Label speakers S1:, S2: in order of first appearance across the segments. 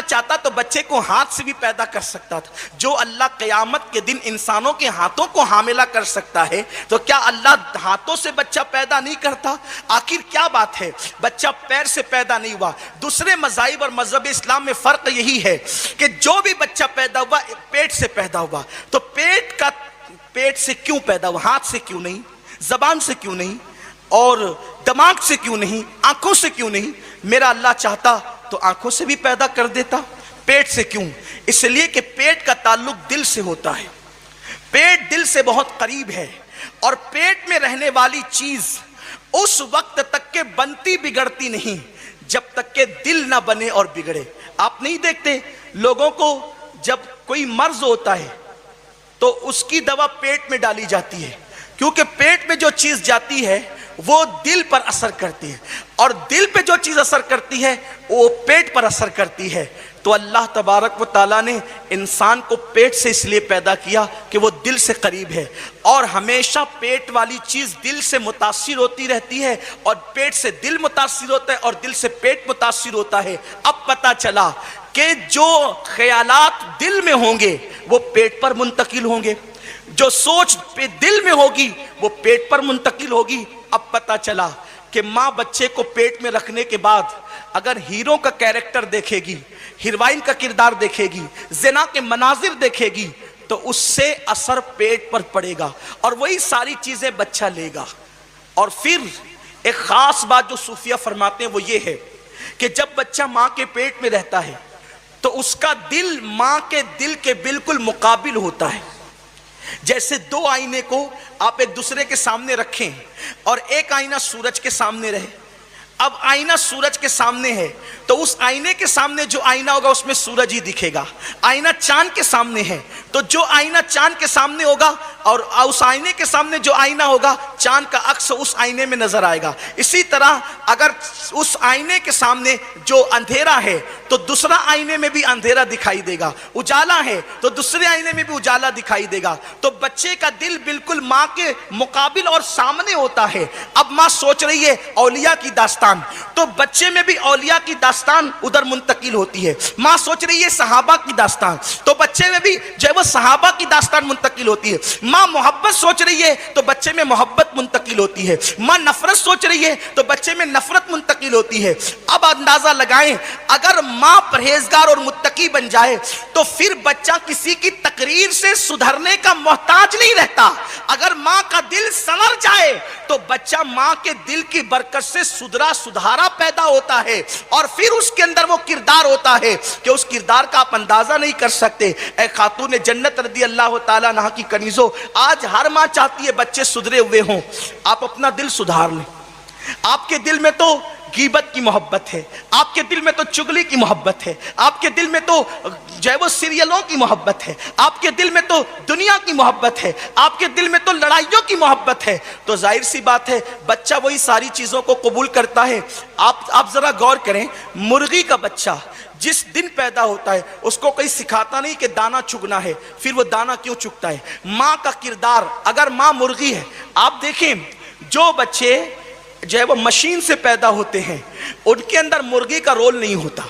S1: चाहता तो बच्चे को हाथ से भी पैदा कर सकता था। जो अल्लाह क़यामत के दिन इंसानों के हाथों को हामिला कर सकता है, तो क्या अल्लाह हाथों से बच्चा पैदा नहीं करता? आखिर क्या बात है, बच्चा पैर से पैदा नहीं हुआ। दूसरे मज़ाहिब और मज़हब इस्लाम में फ़र्क यही है कि जो भी बच्चा पैदा हुआ पेट से पैदा हुआ, तो पेट से क्यों पैदा हुआ? हाथ से क्यों नहीं, ज़बान से क्यों नहीं, और दिमाग से क्यों नहीं, आंखों से क्यों नहीं? मेरा अल्लाह चाहता तो आंखों से भी पैदा कर देता, पेट से क्यों? इसलिए कि पेट का ताल्लुक दिल से होता है, पेट दिल से बहुत करीब है, और पेट में रहने वाली चीज उस वक्त तक के बनती बिगड़ती नहीं जब तक के दिल ना बने और बिगड़े। आप नहीं देखते लोगों को जब कोई मर्ज होता है तो उसकी दवा पेट में डाली जाती है, क्योंकि पेट में जो चीज जाती है वो दिल पर असर करती है, और दिल पे जो चीज असर करती है वो पेट पर असर करती है। तो अल्लाह तबारक व ताला ने इंसान को पेट से इसलिए पैदा किया कि वो दिल से करीब है, और हमेशा पेट वाली चीज दिल से मुतासिर होती रहती है, और पेट से दिल मुतासिर होता है, और दिल से पेट मुतासिर होता है। अब पता चला कि जो ख्यालात दिल में होंगे वो पेट पर मुंतकिल होंगे, जो सोच पे दिल में होगी वो पेट पर मुंतकिल होगी। अब पता चला कि माँ बच्चे को पेट में रखने के बाद अगर हीरो का कैरेक्टर देखेगी, हीरोइन का किरदार देखेगी, ज़िना के मनाजिर देखेगी, तो उससे असर पेट पर पड़ेगा, और वही सारी चीजें बच्चा लेगा। और फिर एक खास बात जो सूफिया फरमाते हैं वो ये है कि जब बच्चा माँ के पेट में रहता है तो उसका दिल माँ के दिल के बिल्कुल मुकाबिल होता है। जैसे दो आईने को आप एक दूसरे के सामने रखें और एक आईना सूरज के सामने रहे, अब आईना सूरज के सामने है तो उस आईने के सामने जो आईना होगा उसमें सूरज ही दिखेगा। आईना चांद के सामने है तो जो आईना चांद के सामने होगा और उस आईने के सामने जो आईना होगा चांद का अक्स उस आईने में नजर आएगा। इसी तरह अगर उस आईने के सामने जो अंधेरा है तो दूसरा आईने में भी अंधेरा दिखाई देगा, उजाला है तो दूसरे आईने में भी उजाला दिखाई देगा। तो बच्चे का दिल बिल्कुल माँ के मुकाबिल और सामने होता है। अब माँ सोच रही है औलिया की दास्तान, तो बच्चे में भी औलिया की दास्तान उधर मुंतकिल होती है। माँ सोच रही है सहाबा की दास्तान, तो बच्चे में भी जो है वो सहाबा की दास्तान मुंतकिल होती है। माँ मोहब्बत सोच रही है तो बच्चे में मोहब्बत मुंतकिल होती है। माँ नफरत सोच रही है तो बच्चे में नफरत मुंतकिल होती है। अब अंदाजा लगाएं, अगर माँ परहेजगार और मुत्तकी बन जाए तो फिर बच्चा किसी की तकरीर से सुधरने का मोहताज नहीं रहता। अगर माँ का दिल संवर जाए तो बच्चा माँ के दिल की बरकत से सुधारा पैदा होता है, और फिर उसके अंदर वो किरदार होता है कि उस किरदार का आप अंदाजा नहीं कर सकते। ए खातून जन्नत रदी अल्लाह ताला अन्हा की कनीजों, आज हर माँ चाहती है बच्चे सुधरे हुए हों। आप अपना दिल सुधार लें। आपके दिल में तो गीबत की मोहब्बत है, आपके दिल में तो चुगली की मोहब्बत है, आपके दिल में तो जो है वो सीरियलों की मोहब्बत है, आपके दिल में तो दुनिया की मोहब्बत है, आपके दिल में तो लड़ाइयों की मोहब्बत है। तो जाहिर सी बात है बच्चा वही सारी चीजों को कबूल करता है। आप जरा गौर करें, मुर्गी का बच्चा जिस दिन पैदा होता है उसको कोई सिखाता नहीं कि दाना चुगना है, फिर वो दाना क्यों चुगता है। माँ का किरदार, अगर माँ मुर्गी है, आप देखें जो बच्चे जो है वो मशीन से पैदा होते हैं उनके अंदर मुर्गी का रोल नहीं होता।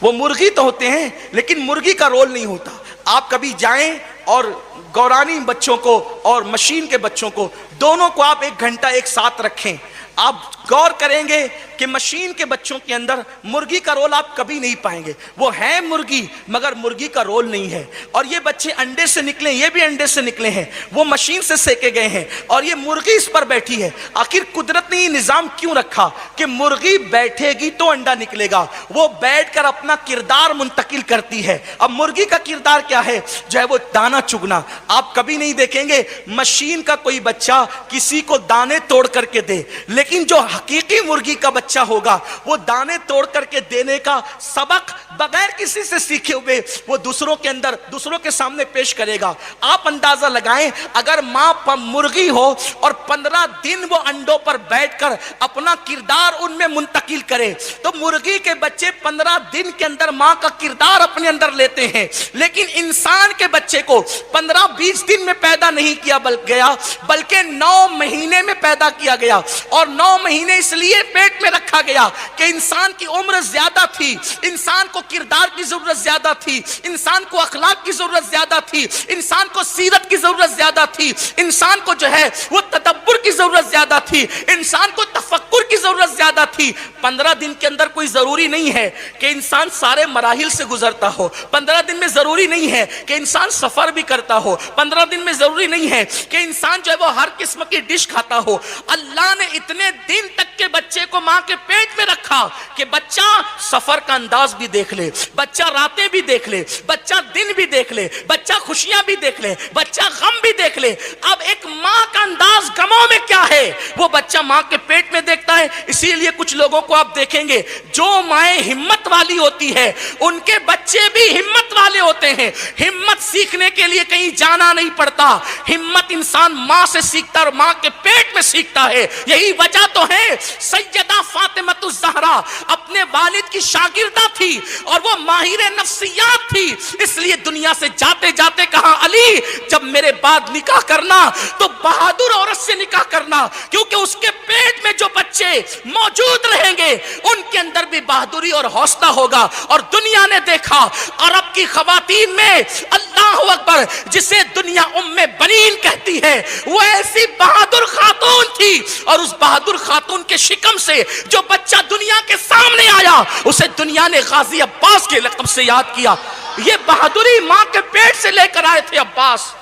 S1: वो मुर्गी तो होते हैं लेकिन मुर्गी का रोल नहीं होता। आप कभी जाएं और गौरानी बच्चों को और मशीन के बच्चों को दोनों को आप 1 घंटा एक साथ रखें, आप गौर करेंगे कि मशीन के बच्चों के अंदर मुर्गी का रोल आप कभी नहीं पाएंगे। वो है मुर्गी मगर मुर्गी का रोल नहीं है। और ये बच्चे अंडे से निकले, ये भी अंडे से निकले हैं, वो मशीन से सेके गए हैं और ये मुर्गी इस पर बैठी है। आखिर कुदरत ने ये निजाम क्यों रखा कि मुर्गी बैठेगी तो अंडा निकलेगा, वो बैठकर अपना किरदार मुंतकिल करती है। अब मुर्गी का किरदार क्या है, जो है वो दाना चुगना। आप कभी नहीं देखेंगे मशीन का कोई बच्चा किसी को दाने तोड़ करके दे, लेकिन जो हकीकी मुर्गी का बच्चा होगा वो दाने तोड़ करके देने का सबक बगैर किसी से सीखे हुए वो दूसरों के अंदर, दूसरों के सामने पेश करेगा। आप अंदाजा लगाएं, अगर मां मुर्गी हो और 15 दिन वो अंडों पर बैठकर अपना किरदार उनमें मुंतकिल करे तो मुर्गी के बच्चे 15 दिन के अंदर मां का किरदार अपने अंदर लेते हैं। लेकिन इंसान के बच्चे को 15-20 दिन में पैदा नहीं किया गया, बल्कि 9 महीने में पैदा किया गया। और 9 महीने इसलिए पेट में रखा देखा गया कि इंसान की उम्र ज्यादा थी, इंसान को किरदार की जरूरत ज्यादा थी, इंसान को अखलाक की जरूरत ज्यादा थी, इंसान को सीरत की जरूरत ज्यादा थी, इंसान को जो है वो तदब्बुर की जरूरत ज्यादा थी, इंसान को तफक्कुर की जरूरत ज्यादा थी। 15 दिन के अंदर कोई जरूरी नहीं है कि इंसान सारे मराहिल से गुजरता हो, 15 दिन में जरूरी नहीं है कि इंसान सफर भी करता हो, 15 दिन में जरूरी नहीं है कि इंसान जो है वो हर किस्म की डिश खाता हो। अल्लाह ने इतने दिन तक के बच्चे को मां के पेट में रखा कि बच्चा सफर का अंदाज भी देख ले, बच्चा रातें भी देख ले, बच्चा दिन भी देख ले, बच्चा खुशियां भी देख ले, बच्चा गम भी देख ले। अब एक मां का अंदाज गमों में क्या है वो बच्चा मां के पेट में देखता है। इसीलिए कुछ लोगों को आप देखेंगे जो माएं हिम्मत वाली होती है उनके बच्चे भी हिम्मत वाले होते हैं। हिम्मत सीखने के लिए कहीं जाना नहीं पड़ता, हिम्मत इंसान मां से सीखता और मां के पेट में सीखता है। यही वजह तो है सैयदा फातिमतुज़ ज़हरा अपने वालिद की शागिर्दा थी और वो माहिर नफ्सियात थी, इसलिए दुनिया से जाते जाते कहा अली जब मेरे बाद निकाह करना तो बहादुर औरत से निकाह करना, क्योंकि उसके पेट में जो बच्चे मौजूद रहेंगे उनके अंदर भी बहादुरी और हौसला होगा। और दुनिया ने देखा अरब की खवातीन में अल्लाह अकबर जिसे दुनिया उम्मे बनीन कहती है वो ऐसी बहादुर खातून थी और उस बहादुर खातून के शिकम से जो बच्चा दुनिया के सामने आया उसे दुनिया ने गाजी अब्बास के लक़ब से याद किया। ये बहादुरी मां के पेट से लेकर आए थे अब्बास।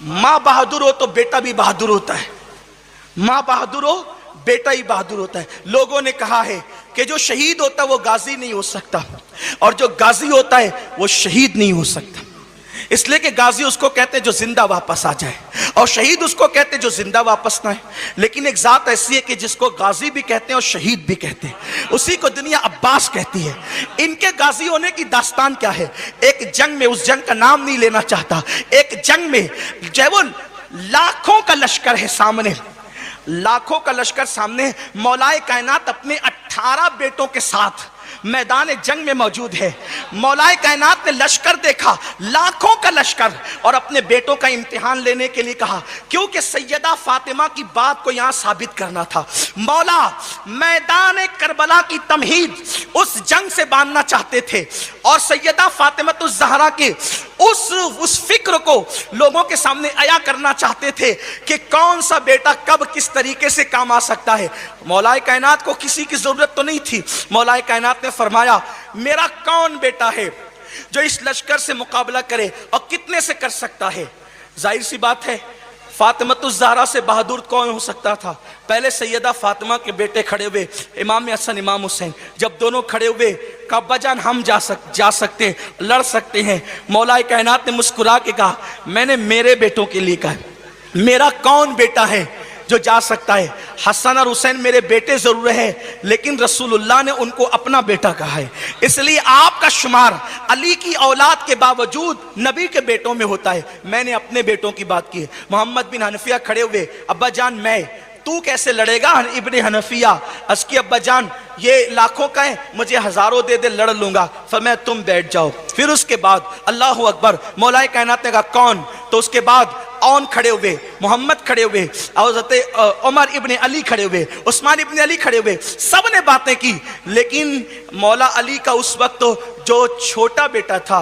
S1: मां बहादुर हो तो बेटा भी बहादुर होता है, मां बहादुर हो बेटा ही बहादुर होता है। लोगों ने कहा है कि जो शहीद होता है वो गाजी नहीं हो सकता और जो गाजी होता है वो शहीद नहीं हो सकता। इसलिए कि गाजी उसको कहते हैं जो जिंदा वापस आ जाए और शहीद उसको कहते हैं जो जिंदा वापस ना आए। लेकिन एक जात ऐसी है कि जिसको गाजी भी कहते हैं और शहीद भी कहते हैं, उसी को दुनिया अब्बास कहती है। इनके गाजी होने की दास्तान क्या है? एक जंग में, उस जंग का नाम नहीं लेना चाहता, एक जंग में जब वो लाखों का लश्कर है सामने, लाखों का लश्कर सामने, मौलाए कायनात अपने 18 बेटों के साथ मैदान जंग में मौजूद है। मौलाए कायनात ने लश्कर देखा, लाखों का लश्कर, और अपने बेटों का इम्तिहान लेने के लिए कहा, क्योंकि सैयदा फातिमा की बात को यहां साबित करना था। मौला मैदान करबला की तमहीद उस जंग से बांधना चाहते थे और सैयदा फातिमतुज़ ज़हरा के उस फिक्र को लोगों के सामने आया करना चाहते थे कि कौन सा बेटा कब किस तरीके से काम आ सकता है। मौलाए कायनात को किसी की जरूरत तो नहीं थी। मौलाए कायनात ने फरमाया मेरा कौन बेटा है जो इस लश्कर से मुकाबला करे और कितने से कर सकता है? जाहिर सी बात है फातिमतुज़ ज़हरा से बहादुर कौन हो सकता था? पहले सैयदा फातिमा के बेटे खड़े हुए, इमाम हसन इमाम हुसैन, जब दोनों खड़े हुए कहा अब्बा जान हम जा सकते हैं, लड़ सकते हैं। मौलाए कायनात ने मुस्कुरा के कहा मैंने मेरे बेटों के लिए कहा, मेरा कौन बेटा है जो जा सकता है? हसन और हुसैन मेरे बेटे जरूर है लेकिन रसूलुल्लाह ने उनको अपना बेटा कहा है, इसलिए आपका शुमार अली की औलाद के बावजूद नबी के बेटों में होता है। मैंने अपने बेटों की बात की है। मोहम्मद बिन हनफिया खड़े हुए, अब्बा जान मैं, तू कैसे लड़ेगा? इब्ने हनफिया अस्की अब्बा जान ये लाखों का है, मुझे हजारों दे दे लड़ लूंगा। फरमाया तुम बैठ जाओ। फिर उसके बाद अल्लाह अकबर, मौलाए कायनात ने कहा कौन? तो उसके बाद औन खड़े हुए, मोहम्मद खड़े हुए, हज़रत उमर इब्ने अली खड़े हुए, उस्मान इब्ने अली खड़े हुए, सब ने बातें की। लेकिन मौला अली का उस वक्त तो जो छोटा बेटा था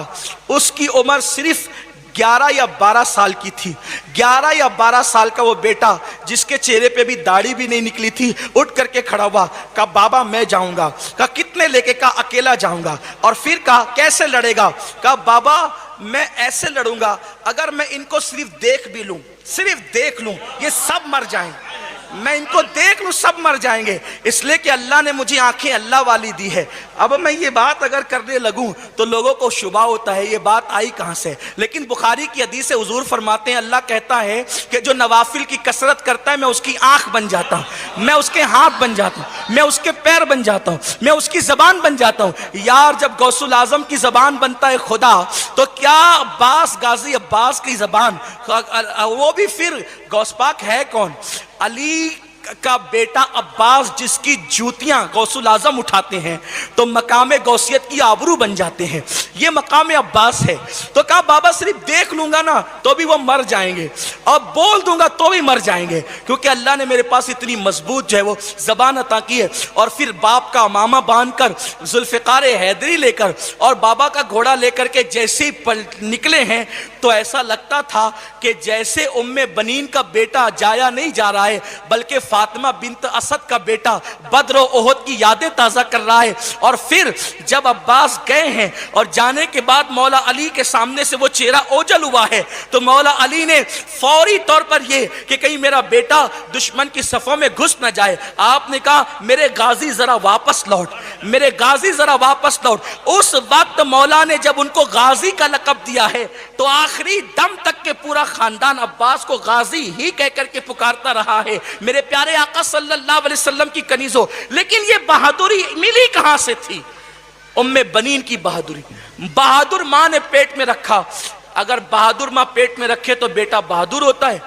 S1: उसकी उम्र सिर्फ 11 या 12 साल की थी। 11 या 12 साल का वो बेटा जिसके चेहरे पे भी दाढ़ी भी नहीं निकली थी उठ करके खड़ा हुआ, कहा बाबा मैं जाऊंगा। कहा कितने लेके? कहा अकेला जाऊंगा। और फिर कहा कैसे लड़ेगा? कहा बाबा मैं ऐसे लड़ूंगा अगर मैं इनको सिर्फ देख भी लूं, सिर्फ देख लूं, ये सब मर जाएं, मैं इनको देख लूं सब मर जाएंगे, इसलिए कि अल्लाह ने मुझे आंखें अल्लाह वाली दी है। अब मैं ये बात अगर करने लगूं तो लोगों को शुबा होता है ये बात आई कहां से। लेकिन बुखारी की हदीस से हुजूर फरमाते हैं अल्लाह कहता है कि जो नवाफिल की कसरत करता है मैं उसकी आंख बन जाता हूं, मैं उसके हाथ बन जाता हूं, मैं उसके पैर बन जाता हूं, मैं उसकी जबान बन जाता हूं। यार जब गौसुल आजम की जबान बनता है खुदा तो क्या अब्बास, गाजी अब्बास की जबान, वो भी फिर गौस पाक है कौन? अली का बेटा अब्बास जिसकी जूतियां गौसुल आजम उठाते हैं तो मकाम गौसियत की आबरू बन जाते हैं, ये मकाम अब्बास है। तो कहा बाबा सिर्फ देख लूंगा ना तो भी वो मर जाएंगे और बोल दूंगा तो भी मर जाएंगे, क्योंकि अल्लाह ने मेरे पास इतनी मजबूत जो है वो जबान अता की है। और फिर बाप का मामा बांधकर जुल्फिकार हैदरी लेकर और बाबा का घोड़ा लेकर के जैसे ही निकले हैं तो ऐसा लगता था कि जैसे उम्मे बनीन का बेटा जाया नहीं जा रहा है बल्कि फातिमा बिन्त असद का बेटा बद्र और ओहद की यादें ताज़ा कर रहा है। और फिर जब अब्बास गए हैं और जाने के बाद मौला अली के सामने से वो चेहरा ओझल हुआ है तो मौला अली ने फौरी तौर पर ये कि कहीं मेरा बेटा दुश्मन की सफ़ों में घुस न जाए, आपने कहा मेरे गाजी जरा वापस लौट, मेरे गाजी जरा वापस लौट। उस वक्त मौला ने जब उनको गाजी का लक़ब दिया है तो आखिरी दम तक के पूरा खानदान अब्बास को गाजी ही कह करके पुकारता रहा है, मेरे प्यारे आका सल्लल्लाहु अलैहि वसल्लम की कनीजों। लेकिन ये बहादुरी मिली कहां से थी? उम्मे बनीन की बहादुरी। बहादुर मां ने पेट में रखा, अगर बहादुर मां पेट में रखे तो बेटा बहादुर होता है,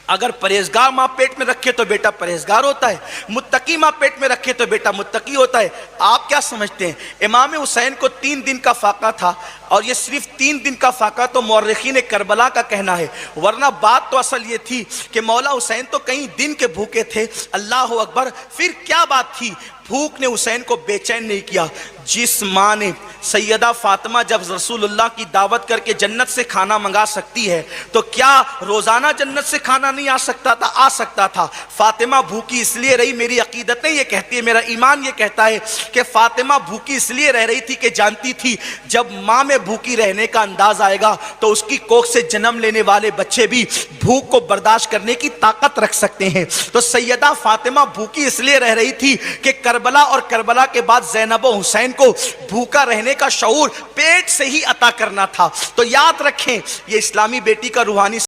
S1: अगर परहेजगार मां पेट में रखे तो बेटा परहेजगार होता है, मुत्तकी मां पेट में रखे तो बेटा मुत्तकी होता है। आप क्या समझते हैं? इमाम हुसैन को 3 दिन का फाका था और ये सिर्फ 3 दिन का फाका तो मौर्रिखीन करबला का कहना है, वरना बात तो असल ये थी कि मौला हुसैन तो कई दिन के भूखे थे। अल्लाह अकबर। फिर क्या बात थी? भूख ने हुसैन को बेचैन नहीं किया। जिस माँ ने सैयदा फातिमा जब रसूलुल्लाह की दावत करके जन्नत से खाना मंगा सकती है तो क्या रोजाना जन्नत से खाना नहीं आ सकता था? आ सकता था। फातिमा भूखी इसलिए रही, मेरी अकीदत नहीं ये कहती है, मेरा ईमान ये कहता है कि फातिमा भूखी इसलिए रह रही थी कि जानती थी जब माँ में भूखी रहने का अंदाज आएगा तो उसकी कोख से जन्म लेने वाले बच्चे भी भूख को बर्दाश्त करने की ताकत रख सकते हैं। तो सैयदा फातिमा भूखी इसलिए रह रही थी कि करबला और करबला के बाद ज़ैनब और हुसैन को भूखा रहने का शऊर पेट से ही अता करना था। तो याद रखें, ये इस्लामी बेटी का रूहानी